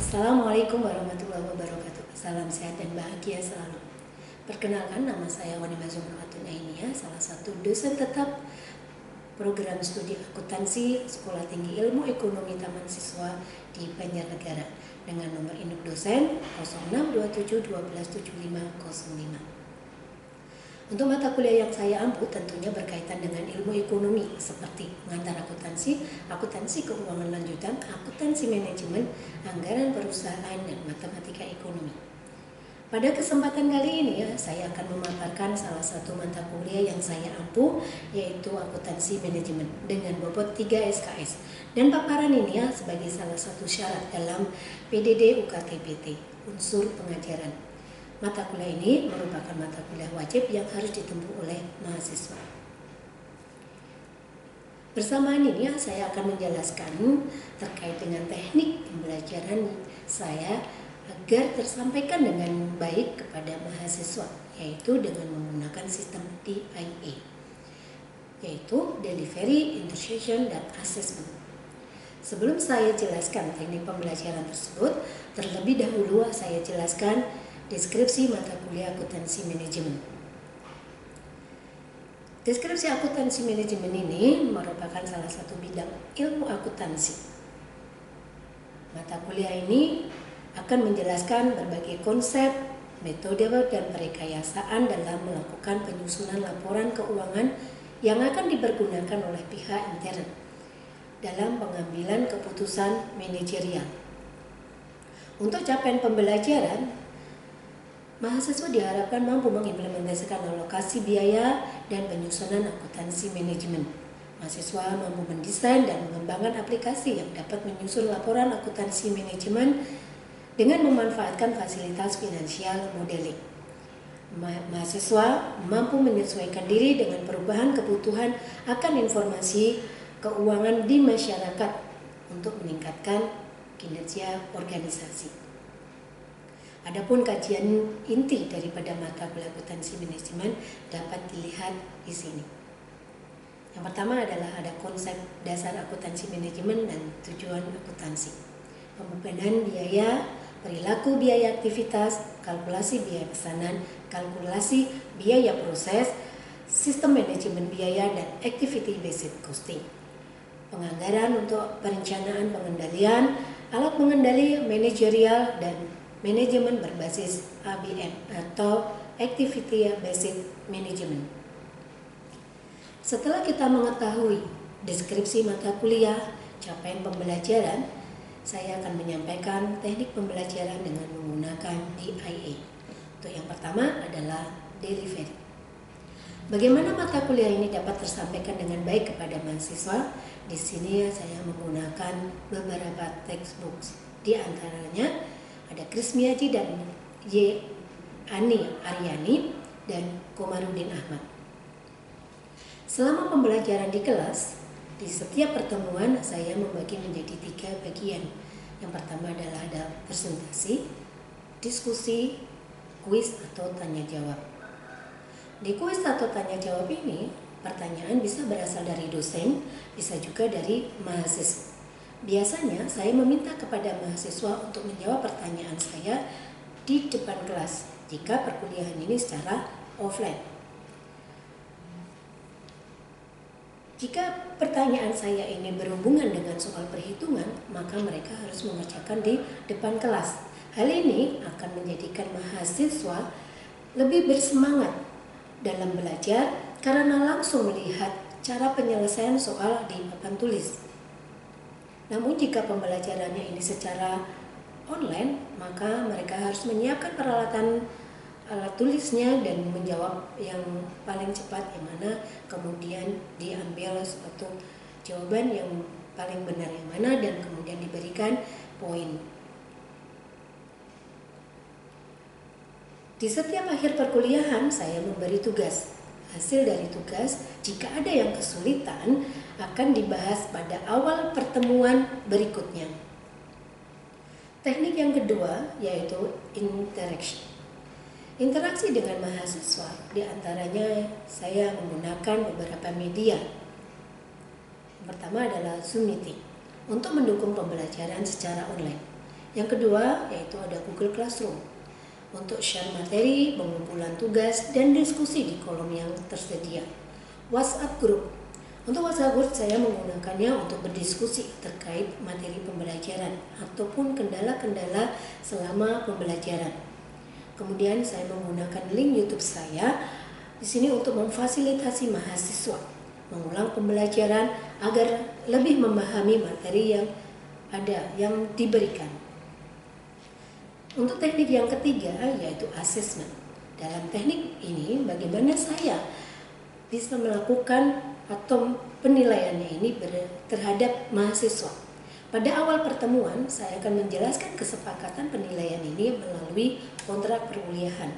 Assalamualaikum warahmatullahi wabarakatuh. Salam sehat dan bahagia selalu. Perkenalkan, nama saya Wanima Zumratun Ainia, salah satu dosen tetap program studi akuntansi Sekolah Tinggi Ilmu Ekonomi Taman Siswa di Banjarnegara dengan nomor induk dosen 0627127505. Untuk mata kuliah yang saya ampu tentunya berkaitan dengan ilmu ekonomi seperti pengantar akuntansi, akuntansi keuangan lanjutan, akuntansi manajemen, anggaran perusahaan, dan matematika ekonomi. Pada kesempatan kali ini saya akan memaparkan salah satu mata kuliah yang saya ampu, yaitu akuntansi manajemen dengan bobot 3 SKS. Dan paparan ini sebagai salah satu syarat dalam PDD UKT-PT, unsur pengajaran. Mata kuliah ini merupakan mata kuliah wajib yang harus ditempuh oleh mahasiswa. Bersamaan ini saya akan menjelaskan terkait dengan teknik pembelajaran saya agar tersampaikan dengan baik kepada mahasiswa, yaitu dengan menggunakan sistem DIA, yaitu Delivery, Intersection, dan Assessment. Sebelum saya jelaskan teknik pembelajaran tersebut, terlebih dahulu saya jelaskan deskripsi mata kuliah akuntansi manajemen. Deskripsi akuntansi manajemen ini merupakan salah satu bidang ilmu akuntansi. Mata kuliah ini akan menjelaskan berbagai konsep, metode, dan perekayasaan dalam melakukan penyusunan laporan keuangan yang akan dipergunakan oleh pihak intern dalam pengambilan keputusan manajerial. Untuk capaian pembelajaran, mahasiswa diharapkan mampu mengimplementasikan alokasi biaya dan penyusunan akuntansi manajemen. Mahasiswa mampu mendesain dan mengembangkan aplikasi yang dapat menyusun laporan akuntansi manajemen dengan memanfaatkan fasilitas finansial modeling. Mahasiswa mampu menyesuaikan diri dengan perubahan kebutuhan akan informasi keuangan di masyarakat untuk meningkatkan kinerja organisasi. Adapun kajian inti daripada mata kuliah akuntansi manajemen dapat dilihat di sini. Yang pertama adalah ada konsep dasar akuntansi manajemen dan tujuan akuntansi. Pembebanan biaya, perilaku biaya aktivitas, kalkulasi biaya pesanan, kalkulasi biaya proses, sistem manajemen biaya, dan activity based costing. Penganggaran untuk perencanaan pengendalian, alat pengendali manajerial, dan manajemen berbasis ABM atau Activity Based Management. Setelah kita mengetahui deskripsi mata kuliah, capaian pembelajaran, saya akan menyampaikan teknik pembelajaran dengan menggunakan DIA. Untuk yang pertama adalah delivery. Bagaimana mata kuliah ini dapat tersampaikan dengan baik kepada mahasiswa? Di sini saya menggunakan beberapa textbooks. Di antaranya ada Kris Miyaji dan Y. Ani Aryani dan Komarudin Ahmad. Selama pembelajaran di kelas, di setiap pertemuan saya membagi menjadi 3 bagian. Yang pertama adalah ada presentasi, diskusi, kuis atau tanya jawab. Di kuis atau tanya jawab ini, pertanyaan bisa berasal dari dosen, bisa juga dari mahasiswa. Biasanya saya meminta kepada mahasiswa untuk menjawab pertanyaan saya di depan kelas jika perkuliahan ini secara offline. Jika pertanyaan saya ini berhubungan dengan soal perhitungan, maka mereka harus mengerjakan di depan kelas. Hal ini akan menjadikan mahasiswa lebih bersemangat dalam belajar karena langsung melihat cara penyelesaian soal di papan tulis. Namun jika pembelajarannya ini secara online, maka mereka harus menyiapkan peralatan alat tulisnya dan menjawab yang paling cepat, yang mana kemudian diambil suatu jawaban yang paling benar yang mana dan kemudian diberikan poin. Di setiap akhir perkuliahan saya memberi tugas. Hasil dari tugas, jika ada yang kesulitan, akan dibahas pada awal pertemuan berikutnya. Teknik yang kedua yaitu interaksi. Interaksi dengan mahasiswa, diantaranya saya menggunakan beberapa media. Yang pertama adalah Zoom Meeting untuk mendukung pembelajaran secara online. Yang kedua yaitu ada Google Classroom untuk share materi, pengumpulan tugas, dan diskusi di kolom yang tersedia. WhatsApp Group. Untuk WhatsApp Group saya menggunakannya untuk berdiskusi terkait materi pembelajaran ataupun kendala-kendala selama pembelajaran. Kemudian saya menggunakan link YouTube saya di sini untuk memfasilitasi mahasiswa mengulang pembelajaran agar lebih memahami materi yang ada yang diberikan. Untuk teknik yang ketiga yaitu assessment. Dalam teknik ini bagaimana saya bisa melakukan atau penilaiannya ini terhadap mahasiswa. Pada awal pertemuan saya akan menjelaskan kesepakatan penilaian ini melalui kontrak perkuliahan,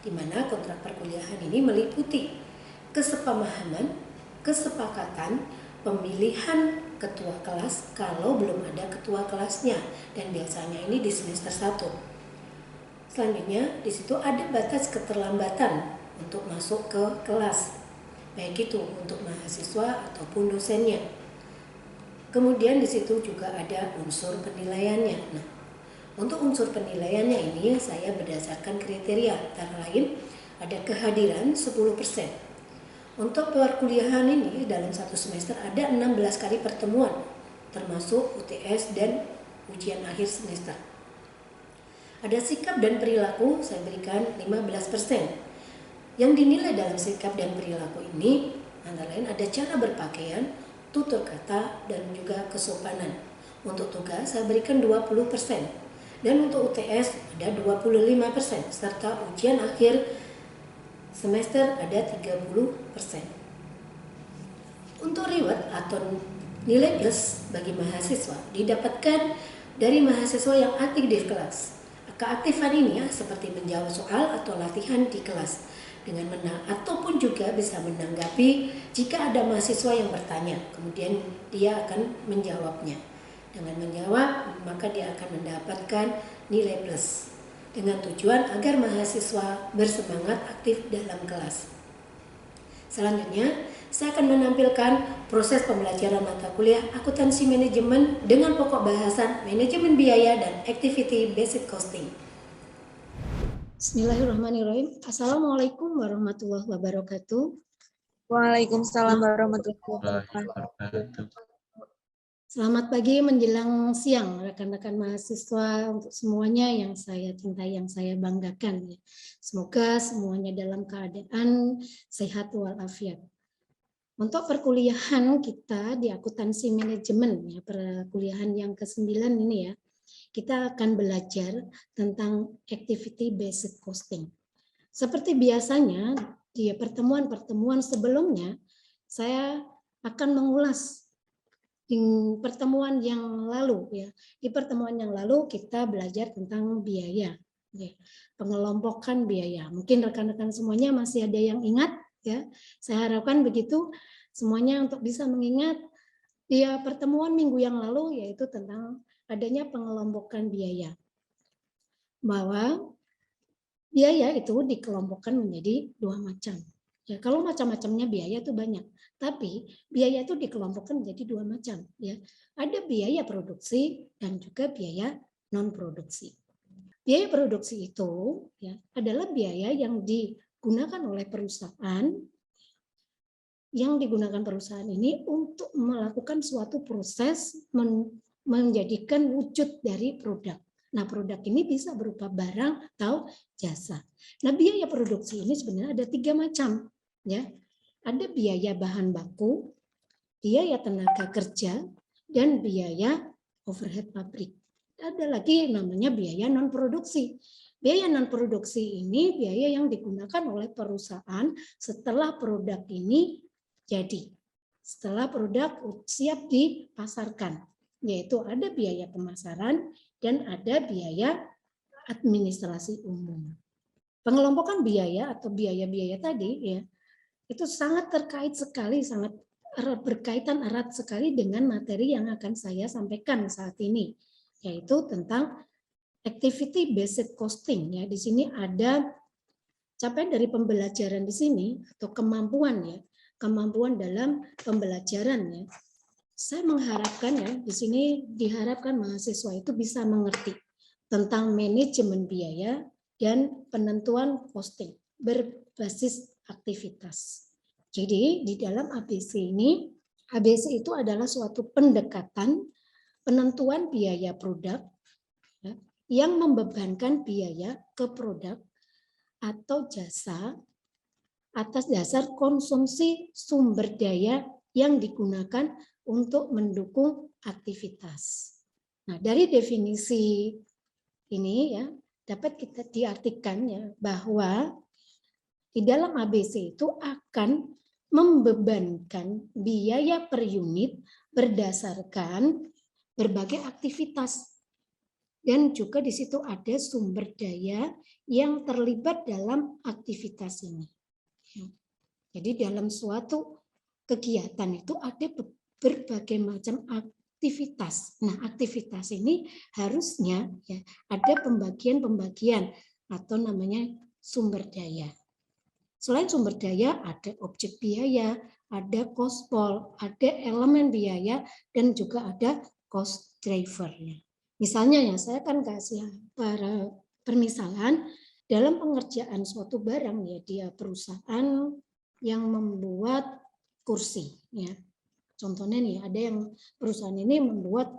di mana kontrak perkuliahan ini meliputi kesepamahaman, kesepakatan, pemilihan ketua kelas kalau belum ada ketua kelasnya, dan biasanya ini di semester 1. Selanjutnya, di situ ada batas keterlambatan untuk masuk ke kelas, baik itu untuk mahasiswa ataupun dosennya. Kemudian di situ juga ada unsur penilaiannya. Nah, untuk unsur penilaiannya ini saya berdasarkan kriteria, antara lain ada kehadiran 10%. Untuk perkuliahan ini dalam satu semester ada 16 kali pertemuan, termasuk UTS dan ujian akhir semester. Ada sikap dan perilaku, saya berikan 15%. Yang dinilai dalam sikap dan perilaku ini antara lain ada cara berpakaian, tutur kata, dan juga kesopanan. Untuk tugas saya berikan 20%. Dan untuk UTS ada 25%, serta ujian akhir semester ada 30%. Untuk reward atau nilai plus bagi mahasiswa didapatkan dari mahasiswa yang aktif di kelas. Keaktifan ini seperti menjawab soal atau latihan di kelas dengan ataupun juga bisa menanggapi jika ada mahasiswa yang bertanya, kemudian dia akan menjawabnya. Dengan menjawab, maka dia akan mendapatkan nilai plus dengan tujuan agar mahasiswa bersemangat aktif dalam kelas. Selanjutnya, saya akan menampilkan proses pembelajaran mata kuliah akuntansi manajemen dengan pokok bahasan manajemen biaya dan activity based costing. Bismillahirrahmanirrahim. Assalamualaikum warahmatullahi wabarakatuh. Waalaikumsalam warahmatullahi wabarakatuh. Selamat pagi menjelang siang rekan-rekan mahasiswa untuk semuanya yang saya cintai, yang saya banggakan. Semoga semuanya dalam keadaan sehat walafiat. Untuk perkuliahan kita di akuntansi manajemen, ya, perkuliahan yang ke-9 ini ya, kita akan belajar tentang activity based costing. Seperti biasanya di pertemuan-pertemuan sebelumnya, saya akan mengulas di pertemuan yang lalu ya. Di pertemuan yang lalu kita belajar tentang biaya, ya, pengelompokan biaya. Mungkin rekan-rekan semuanya masih ada yang ingat ya. Saya harapkan begitu semuanya untuk bisa mengingat di pertemuan minggu yang lalu, yaitu tentang adanya pengelompokan biaya. Bahwa biaya itu dikelompokkan menjadi 2 macam. Ya, kalau macam-macamnya biaya itu banyak, tapi biaya itu dikelompokkan menjadi 2 macam. Ya, ada biaya produksi dan juga biaya non produksi. Biaya produksi itu ya adalah biaya yang digunakan oleh perusahaan, yang digunakan perusahaan ini untuk melakukan suatu proses menjadikan wujud dari produk. Nah, produk ini bisa berupa barang atau jasa. Nah, biaya produksi ini sebenarnya ada 3 macam, ya. Ada biaya bahan baku, biaya tenaga kerja, dan biaya overhead pabrik. Ada lagi namanya biaya non produksi. Biaya non produksi ini biaya yang digunakan oleh perusahaan setelah produk ini jadi, setelah produk siap dipasarkan, yaitu ada biaya pemasaran dan ada biaya administrasi umum. Pengelompokan biaya atau biaya-biaya tadi ya, itu sangat terkait sekali, sangat berkaitan erat sekali dengan materi yang akan saya sampaikan saat ini, yaitu tentang activity based costing ya. Di sini ada capaian dari pembelajaran di sini atau kemampuan ya, kemampuan dalam pembelajaran ya. Saya mengharapkan ya, di sini diharapkan mahasiswa itu bisa mengerti tentang manajemen biaya dan penentuan costing berbasis aktivitas. Jadi di dalam ABC ini, ABC itu adalah suatu pendekatan penentuan biaya produk ya, yang membebankan biaya ke produk atau jasa atas dasar konsumsi sumber daya yang digunakan untuk mendukung aktivitas. Nah, dari definisi ini ya dapat kita diartikan ya bahwa di dalam ABC itu akan membebankan biaya per unit berdasarkan berbagai aktivitas dan juga di situ ada sumber daya yang terlibat dalam aktivitas ini. Jadi dalam suatu kegiatan itu ada berbagai macam aktivitas. Nah, aktivitas ini harusnya ya ada pembagian-pembagian atau namanya sumber daya. Selain sumber daya ada objek biaya, ada cost pool, ada elemen biaya dan juga ada cost driver-nya. Misalnya ya saya akan kasih para permisalan dalam pengerjaan suatu barang ya dia perusahaan yang membuat kursi ya. Contohnya nih ada yang perusahaan ini membuat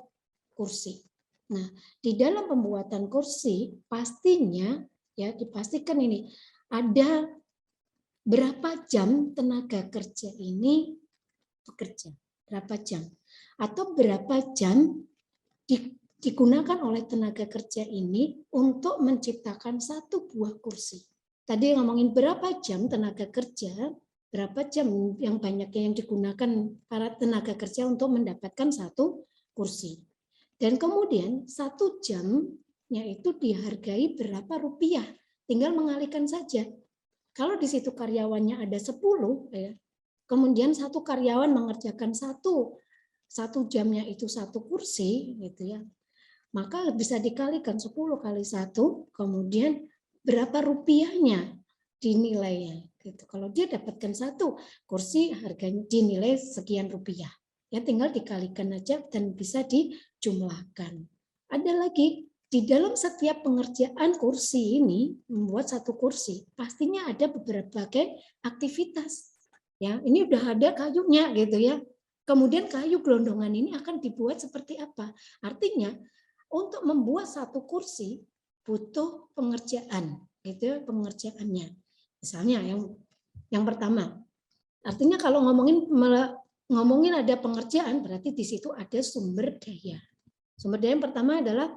kursi. Nah, di dalam pembuatan kursi pastinya ya dipastikan ini ada berapa jam tenaga kerja ini bekerja, berapa jam atau berapa jam digunakan oleh tenaga kerja ini untuk menciptakan satu buah kursi. Tadi ngomongin berapa jam tenaga kerja, berapa jam yang banyaknya yang digunakan para tenaga kerja untuk mendapatkan satu kursi. Dan kemudian 1 jamnya itu dihargai berapa rupiah, tinggal mengalihkan saja. Kalau di situ karyawannya ada 10, ya, kemudian satu karyawan mengerjakan satu jamnya itu satu kursi, gitu ya, maka bisa dikalikan 10 kali 1, kemudian berapa rupiahnya dinilainya. Gitu. Kalau dia dapatkan satu kursi harganya dinilai sekian rupiah, ya tinggal dikalikan aja dan bisa dijumlahkan. Ada lagi. Di dalam setiap pengerjaan kursi ini, membuat satu kursi, pastinya ada beberapa aktivitas. Ya, ini udah ada kayunya gitu ya. Kemudian kayu gelondongan ini akan dibuat seperti apa? Artinya, untuk membuat satu kursi butuh pengerjaan, gitu pengerjaannya. Misalnya yang pertama, artinya kalau ngomongin ada pengerjaan, berarti di situ ada sumber daya. Sumber daya yang pertama adalah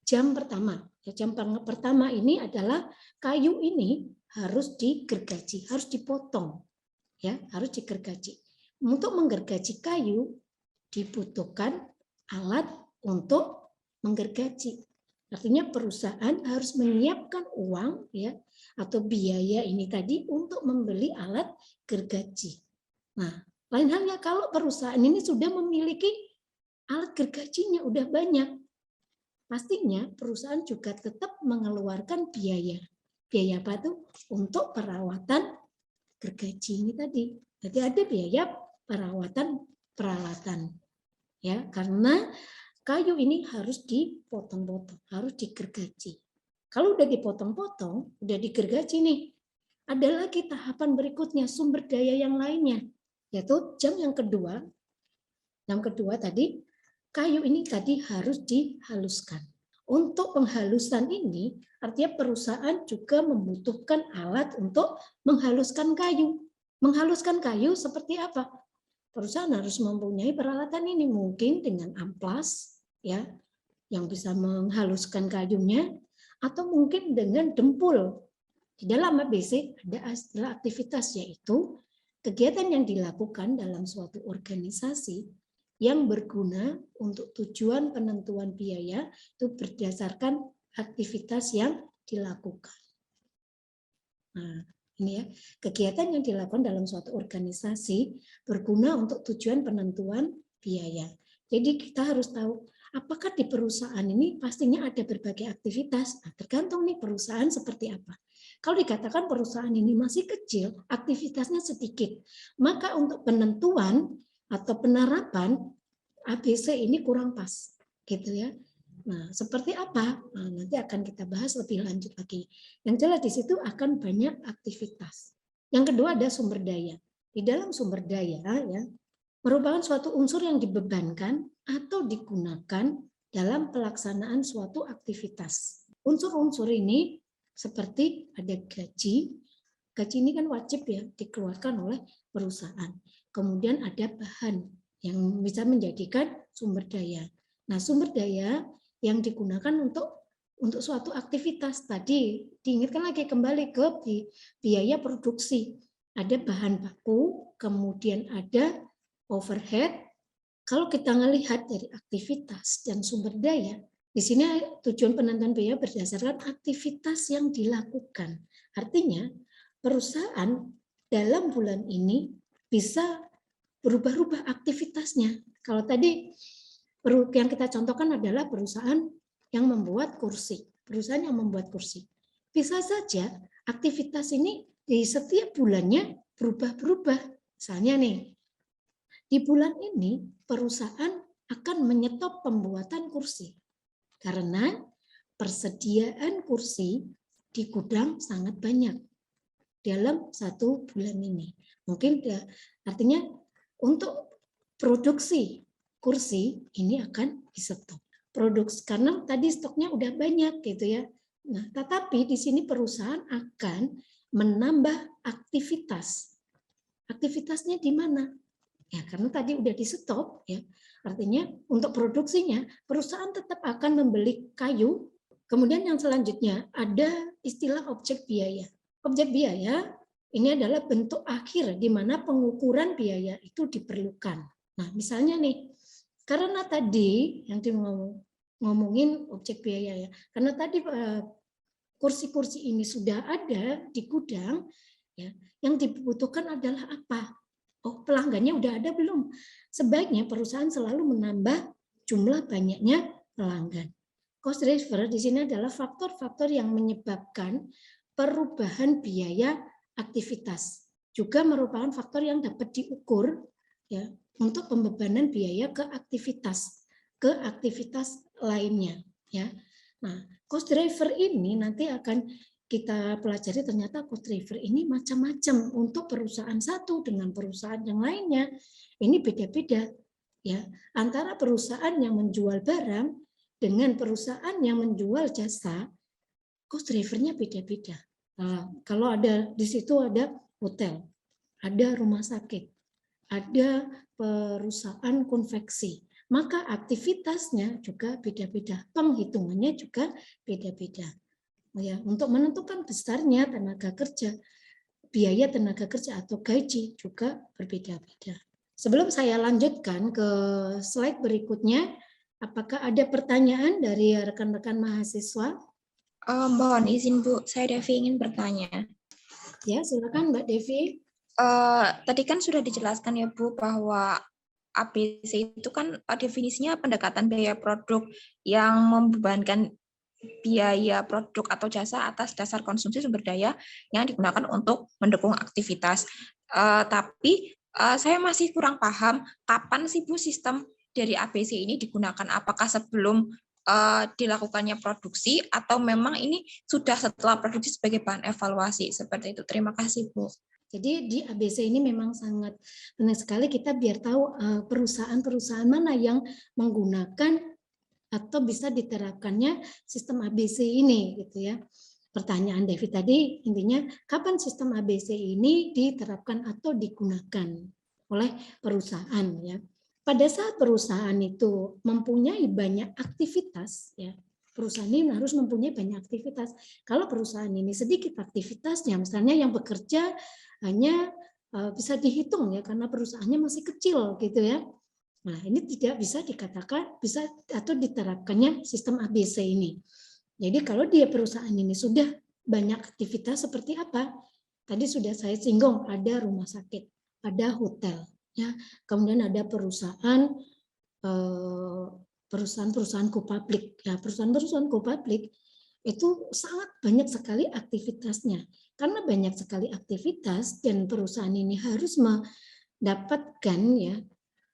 jam pertama. Ya, jam pertama ini adalah kayu ini harus digergaji, harus dipotong. Ya, harus digergaji. Untuk menggergaji kayu dibutuhkan alat untuk menggergaji. Artinya perusahaan harus menyiapkan uang ya atau biaya ini tadi untuk membeli alat gergaji. Nah, lain halnya kalau perusahaan ini sudah memiliki alat gergajinya udah banyak, pastinya perusahaan juga tetap mengeluarkan biaya. Biaya apa tuh? Untuk perawatan gergaji ini tadi. Jadi ada biaya perawatan peralatan. Ya, karena kayu ini harus dipotong-potong, harus digergaji. Kalau udah dipotong-potong, udah digergaji nih. Ada lagi tahapan berikutnya, sumber daya yang lainnya, yaitu jam yang kedua. Yang kedua tadi, kayu ini tadi harus dihaluskan. Untuk penghalusan ini, artinya perusahaan juga membutuhkan alat untuk menghaluskan kayu. Menghaluskan kayu seperti apa? Perusahaan harus mempunyai peralatan ini, mungkin dengan amplas, ya, yang bisa menghaluskan kayunya, atau mungkin dengan dempul. Di dalam ABC ada aktivitas, yaitu kegiatan yang dilakukan dalam suatu organisasi yang berguna untuk tujuan penentuan biaya itu berdasarkan aktivitas yang dilakukan. Nah, ini ya, kegiatan yang dilakukan dalam suatu organisasi berguna untuk tujuan penentuan biaya. Jadi kita harus tahu apakah di perusahaan ini pastinya ada berbagai aktivitas. Nah, tergantung nih perusahaan seperti apa. Kalau dikatakan perusahaan ini masih kecil, aktivitasnya sedikit, maka untuk penentuan atau penerapan ABC ini kurang pas, gitu ya. Nah, seperti apa? Nah, nanti akan kita bahas lebih lanjut lagi. Yang jelas di situ akan banyak aktivitas. Yang kedua ada sumber daya. Di dalam sumber daya ya merupakan suatu unsur yang dibebankan atau digunakan dalam pelaksanaan suatu aktivitas. Unsur-unsur ini seperti ada gaji. Gaji ini kan wajib ya dikeluarkan oleh perusahaan. Kemudian ada bahan yang bisa menjadikan sumber daya. Nah, sumber daya yang digunakan untuk suatu aktivitas tadi diingatkan lagi kembali ke biaya produksi. Ada bahan baku, kemudian ada overhead. Kalau kita melihat dari aktivitas dan sumber daya, di sini tujuan penentuan biaya berdasarkan aktivitas yang dilakukan. Artinya, perusahaan dalam bulan ini bisa berubah-ubah aktivitasnya. Kalau tadi yang kita contohkan adalah perusahaan yang membuat kursi. Perusahaan yang membuat kursi. Bisa saja aktivitas ini di setiap bulannya berubah-berubah. Misalnya nih, di bulan ini perusahaan akan menyetop pembuatan kursi karena persediaan kursi di gudang sangat banyak dalam satu bulan ini. Mungkin artinya untuk produksi kursi ini akan di-stop. Produksi karena tadi stoknya udah banyak gitu ya. Nah, tetapi di sini perusahaan akan menambah aktivitas. Aktivitasnya di mana? Ya, karena tadi udah di-stop ya. Artinya untuk produksinya perusahaan tetap akan membeli kayu. Kemudian yang selanjutnya ada istilah objek biaya. Objek biaya ini adalah bentuk akhir di mana pengukuran biaya itu diperlukan. Nah, misalnya nih, karena tadi yang ngomongin objek biaya ya, karena tadi kursi-kursi ini sudah ada di gudang, ya, yang dibutuhkan adalah apa? Oh, pelanggannya udah ada belum? Sebaiknya perusahaan selalu menambah jumlah banyaknya pelanggan. Cost driver di sini adalah faktor-faktor yang menyebabkan perubahan biaya aktivitas. Juga merupakan faktor yang dapat diukur ya untuk pembebanan biaya ke aktivitas lainnya ya. Nah, cost driver ini nanti akan kita pelajari ternyata cost driver ini macam-macam untuk perusahaan satu dengan perusahaan yang lainnya. Ini beda-beda ya antara perusahaan yang menjual barang dengan perusahaan yang menjual jasa. Cost drivernya beda-beda. Nah, kalau ada di situ ada hotel, ada rumah sakit, ada perusahaan konveksi, maka aktivitasnya juga beda-beda, penghitungannya juga beda-beda. Ya, untuk menentukan besarnya tenaga kerja, biaya tenaga kerja atau gaji juga berbeda-beda. Sebelum saya lanjutkan ke slide berikutnya, apakah ada pertanyaan dari rekan-rekan mahasiswa? Mohon izin Bu, saya Devi ingin bertanya. Ya, silakan Mbak Devi. Tadi kan sudah dijelaskan ya Bu bahwa ABC itu kan definisinya pendekatan biaya produk yang membebankan biaya produk atau jasa atas dasar konsumsi sumber daya yang digunakan untuk mendukung aktivitas. Tapi saya masih kurang paham kapan sih Bu sistem dari ABC ini digunakan? Apakah sebelum dilakukannya produksi atau memang ini sudah setelah produksi sebagai bahan evaluasi seperti itu? Terima kasih Bu. Jadi di ABC ini memang sangat penting sekali kita biar tahu perusahaan-perusahaan mana yang menggunakan atau bisa diterapkannya sistem ABC ini gitu ya. Pertanyaan David tadi intinya kapan sistem ABC ini diterapkan atau digunakan oleh perusahaan ya. Pada saat perusahaan itu mempunyai banyak aktivitas ya. Perusahaan ini harus mempunyai banyak aktivitas. Kalau perusahaan ini sedikit aktivitasnya, misalnya yang bekerja hanya bisa dihitung ya karena perusahaannya masih kecil gitu ya. Nah, ini tidak bisa dikatakan bisa atau diterapkannya sistem ABC ini. Jadi kalau dia perusahaan ini sudah banyak aktivitas seperti apa? Tadi sudah saya singgung, ada rumah sakit, ada hotel, ya. Kemudian ada perusahaan go public. Ya, perusahaan go public itu sangat banyak sekali aktivitasnya. Karena banyak sekali aktivitas dan perusahaan ini harus mendapatkan ya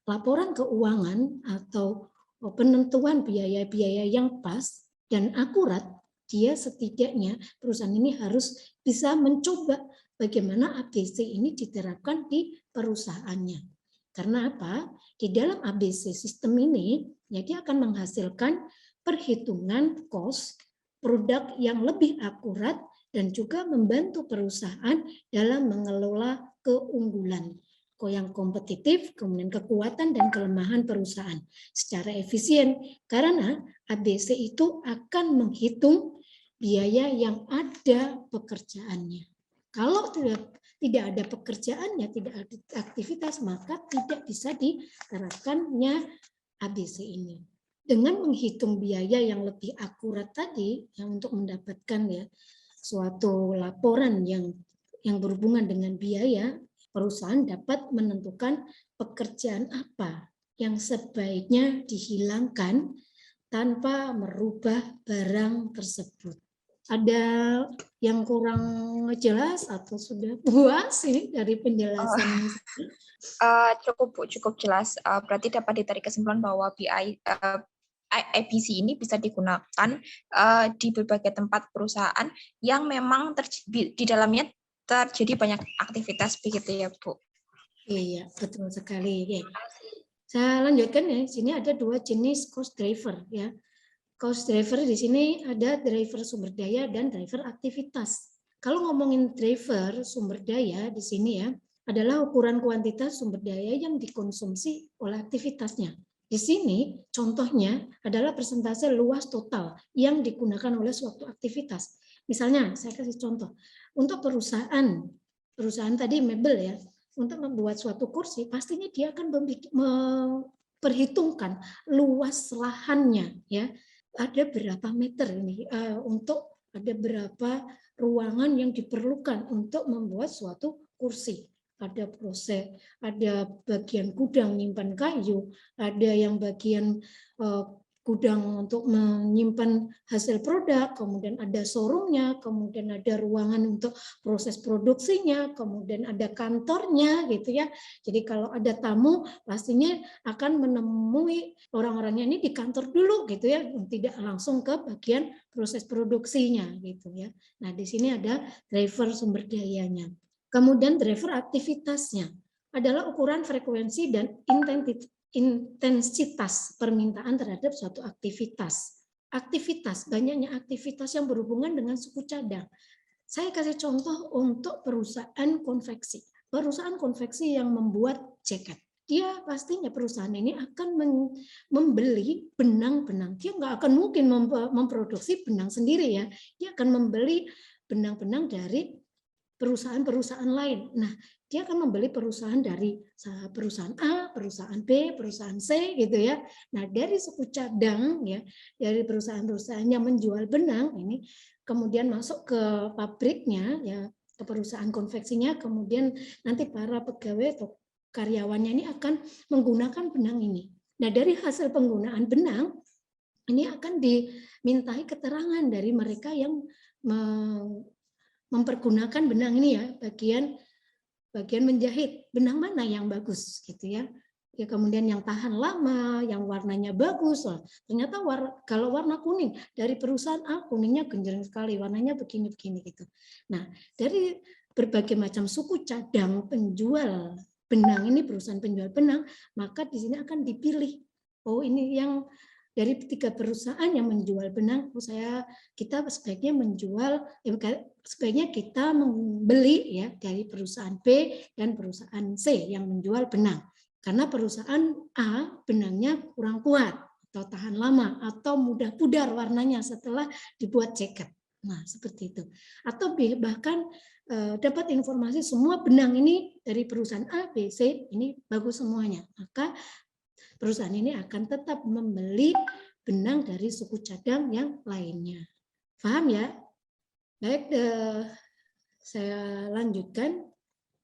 laporan keuangan atau penentuan biaya-biaya yang pas dan akurat, dia setidaknya perusahaan ini harus bisa mencoba bagaimana ABC ini diterapkan di perusahaannya. Karena apa? Di dalam ABC sistem ini, ya dia akan menghasilkan perhitungan cost produk yang lebih akurat dan juga membantu perusahaan dalam mengelola keunggulan yang kompetitif, kemudian kekuatan dan kelemahan perusahaan secara efisien, karena ABC itu akan menghitung biaya yang ada pekerjaannya. Kalau tidak ada pekerjaannya, tidak ada aktivitas, maka tidak bisa diterapkannya ABC ini. Dengan menghitung biaya yang lebih akurat tadi, yang untuk mendapatkan ya suatu laporan yang berhubungan dengan biaya, perusahaan dapat menentukan pekerjaan apa yang sebaiknya dihilangkan tanpa merubah barang tersebut. Ada yang kurang jelas atau sudah puas ini dari penjelasan? Cukup Bu, cukup jelas. Berarti dapat ditarik kesimpulan bahwa ABC ini bisa digunakan di berbagai tempat perusahaan yang memang di dalamnya terjadi banyak aktivitas begitu ya Bu. Iya, betul sekali. Oke. Saya lanjutkan ya. Di sini ada 2 jenis cost driver ya. Cost driver di sini ada driver sumber daya dan driver aktivitas. Kalau ngomongin driver sumber daya di sini ya, adalah ukuran kuantitas sumber daya yang dikonsumsi oleh aktivitasnya. Di sini contohnya adalah persentase luas total yang digunakan oleh suatu aktivitas. Misalnya, saya kasih contoh. Untuk perusahaan tadi mebel ya, untuk membuat suatu kursi, pastinya dia akan memperhitungkan luas lahannya ya. Ada berapa meter ini untuk ada berapa ruangan yang diperlukan untuk membuat suatu kursi. Ada proses, ada bagian gudang menyimpan kayu, ada yang bagian gudang untuk menyimpan hasil produk, kemudian ada showroomnya, kemudian ada ruangan untuk proses produksinya, kemudian ada kantornya gitu ya. Jadi kalau ada tamu pastinya akan menemui orang-orangnya ini di kantor dulu gitu ya, tidak langsung ke bagian proses produksinya gitu ya. Nah, di sini ada driver sumber dayanya. Kemudian driver aktivitasnya adalah ukuran frekuensi dan intensitas permintaan terhadap suatu aktivitas. Aktivitas, banyaknya aktivitas yang berhubungan dengan suku cadang. Saya kasih contoh untuk perusahaan konveksi. Perusahaan konveksi yang membuat jaket. Dia pastinya perusahaan ini akan membeli benang-benang. Dia nggak akan mungkin memproduksi benang sendiri ya. Dia akan membeli benang-benang dari perusahaan-perusahaan lain. Nah, dia akan membeli perusahaan dari perusahaan A, perusahaan B, perusahaan C gitu ya. Nah, dari suku cadang ya, dari perusahaan-perusahaan yang menjual benang ini kemudian masuk ke pabriknya ya, ke perusahaan konveksinya, kemudian nanti para pegawai atau karyawannya ini akan menggunakan benang ini. Nah, dari hasil penggunaan benang ini akan dimintai keterangan dari mereka yang mempergunakan benang ini ya, bagian menjahit benang mana yang bagus gitu ya. Ya kemudian yang tahan lama, yang warnanya bagus. Ternyata kalau warna kuning dari perusahaan A, kuningnya genjreng sekali, warnanya begini-begini gitu. Nah, dari berbagai macam suku cadang penjual benang ini, perusahaan penjual benang, maka di sini akan dipilih. Oh, ini yang dari 3 perusahaan yang menjual benang, kita sebaiknya menjual, sebaiknya kita membeli ya dari perusahaan B dan perusahaan C yang menjual benang. Karena perusahaan A benangnya kurang kuat atau tahan lama atau mudah pudar warnanya setelah dibuat jaket. Nah, seperti itu. Atau bahkan dapat informasi semua benang ini dari perusahaan A, B, C ini bagus semuanya. Maka perusahaan ini akan tetap membeli benang dari suku cadang yang lainnya. Paham ya? Baik, saya lanjutkan.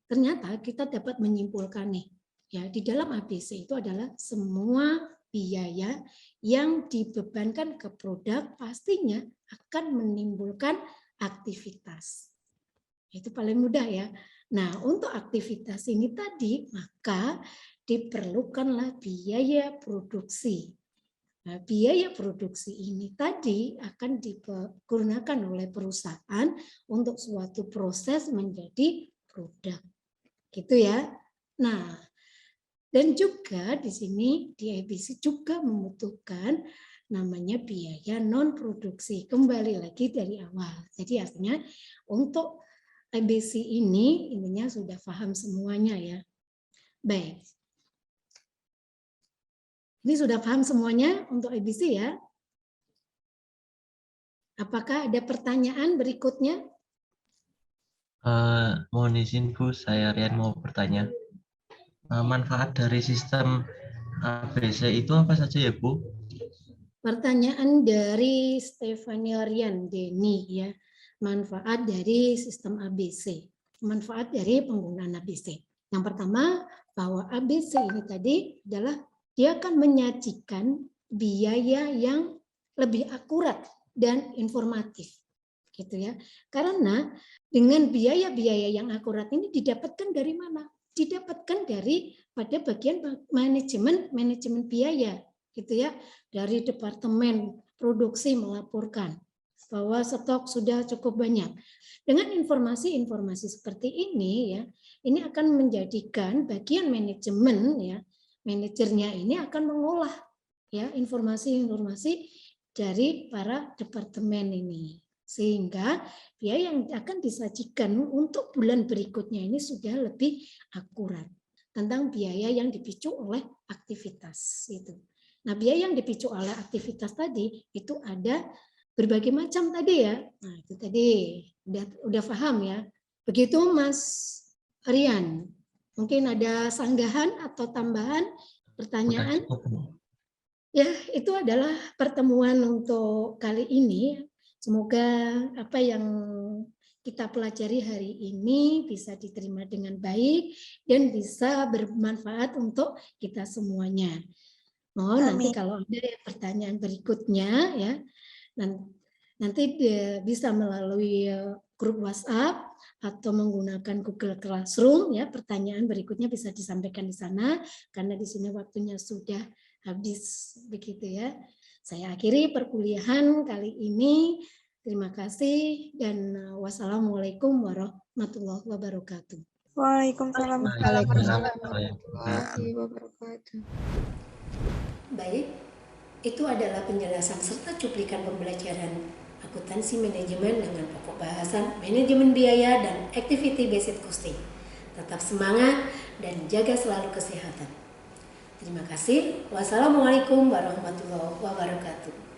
Ternyata kita dapat menyimpulkan nih, ya di dalam ABC itu adalah semua biaya yang dibebankan ke produk pastinya akan menimbulkan aktivitas. Itu paling mudah ya. Nah, untuk aktivitas ini tadi, maka diperlukanlah biaya produksi. Nah, biaya produksi ini tadi akan digunakan oleh perusahaan untuk suatu proses menjadi produk. Gitu ya. Nah, dan juga di sini di ABC juga membutuhkan namanya biaya non produksi. Kembali lagi dari awal. Jadi artinya untuk ABC ini intinya sudah paham semuanya ya. Baik. Ini sudah paham semuanya untuk ABC ya? Apakah ada pertanyaan berikutnya? Mohon izin Bu, saya Rian mau bertanya. Manfaat dari sistem ABC itu apa saja ya Bu? Pertanyaan dari Stefania Rian Deni ya. Manfaat dari sistem ABC. Manfaat dari penggunaan ABC. Yang pertama, bahwa ABC ini tadi adalah dia akan menyajikan biaya yang lebih akurat dan informatif. Gitu ya. Karena dengan biaya-biaya yang akurat ini didapatkan dari mana? Didapatkan dari pada bagian manajemen biaya, gitu ya, dari departemen produksi melaporkan bahwa stok sudah cukup banyak. Dengan informasi-informasi seperti ini ya, ini akan menjadikan bagian manajemen ya, manajernya ini akan mengolah ya informasi-informasi dari para departemen ini. Sehingga biaya yang akan disajikan untuk bulan berikutnya ini sudah lebih akurat tentang biaya yang dipicu oleh aktivitas itu. Nah, biaya yang dipicu oleh aktivitas tadi itu ada berbagai macam tadi ya. Nah, itu tadi udah paham ya. Begitu Mas Rian. Mungkin ada sanggahan atau tambahan pertanyaan? Ya, itu adalah pertemuan untuk kali ini. Semoga apa yang kita pelajari hari ini bisa diterima dengan baik dan bisa bermanfaat untuk kita semuanya. Mohon nanti kalau ada pertanyaan berikutnya ya, nanti bisa melalui grup WhatsApp atau menggunakan Google Classroom ya. Pertanyaan berikutnya bisa disampaikan di sana karena di sini waktunya sudah habis begitu ya. Saya akhiri perkuliahan kali ini. Terima kasih dan wassalamualaikum warahmatullahi wabarakatuh. Waalaikumsalam warahmatullahi wabarakatuh. Baik, itu adalah penjelasan serta cuplikan pembelajaran akuntansi manajemen dengan pokok bahasan manajemen biaya dan activity based costing. Tetap semangat dan jaga selalu kesehatan. Terima kasih. Wassalamualaikum warahmatullahi wabarakatuh.